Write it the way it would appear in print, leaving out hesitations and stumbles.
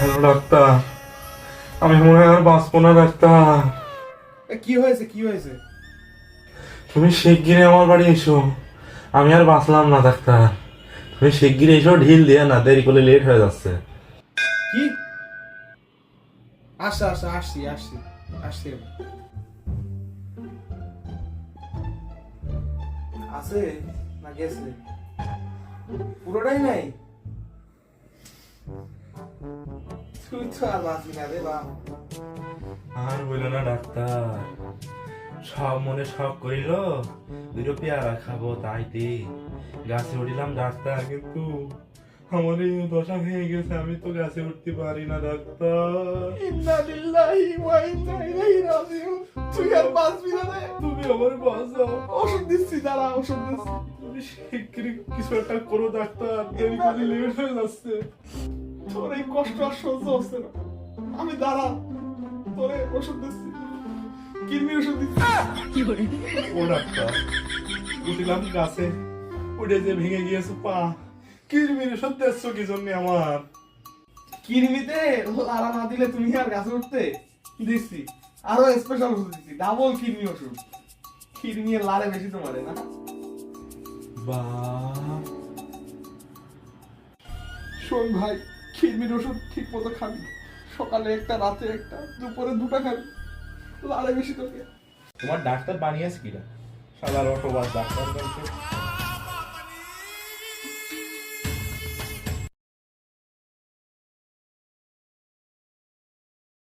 Hello doctor, আমি মনে হয় আর বাঁচবো না ডাক্তার। কি হয়েছে কি হয়েছে? তুমি শিগগিরই আমার বাড়ি এসো। আমি আর বাঁচলাম না ডাক্তার। তুমি শিগগিরই এসো, ঢিল দিয়ে না, দেরি করলে লেট হয়ে যাচ্ছে। কি? আসছি আসছি আসছি আসছি আসছি। আছে না গেছে? পুরোটাই নাই? তুই তো আর বাঁচবি না রে বাপ। আর বললো না ডাক্তার, সব মনে শখ করিল দুটো পেয়ারা খাবো তাইতে গাছে উঠিলাম ডাক্তার, কিন্তু আমার এই দশা হয়ে গেছে, আমি তো গাছে উঠতে পারি না ডাক্তার। ইন্না লিল্লাহি ওয়া ইন্না ইলাইহি রাজিউন। তুই আর বাঁচবি না রে। তুমি আমার বাঁচাও। ওষুধ দিচ্ছি, দাঁড়া ওষুধ দিচ্ছি। তুমি শিগগিরই কিছু একটা করো ডাক্তার, দেরি করে লেট হয়ে যাচ্ছে। তোর এই কষ্ট আর সহ্য হচ্ছে না। আমি দাঁড়া, তোরে ওষুধ দিচ্ছি, কিডনি ওষুধ দিচ্ছি। ও ডাক্তার, উঠিলাম গাছে, উঠে যে ভেঙে গিয়েছে পা, কিরমির ওষুধ দিচ্ছ কি জন্য আমার? কিডনিতে লাড়া না দিলে তুমি আর গাছে উঠতে? দিচ্ছি, আরো স্পেশাল ওষুধ দিচ্ছি, ডাবল কিডনি ওষুধ। কিডনি এর লাড়ে বেশি তোমারে না? বা শোন ভাই, কিডনির ওষুধ ঠিক মতো খাবি। সকালে একটা, রাতে একটা, দুপুরে দুটা খাবি। লাড়ে বেশি তোকে। তোমার ডাক্তার বানিয়েছে কিনা? সাদা অটো বাস ডাক্তার বলছে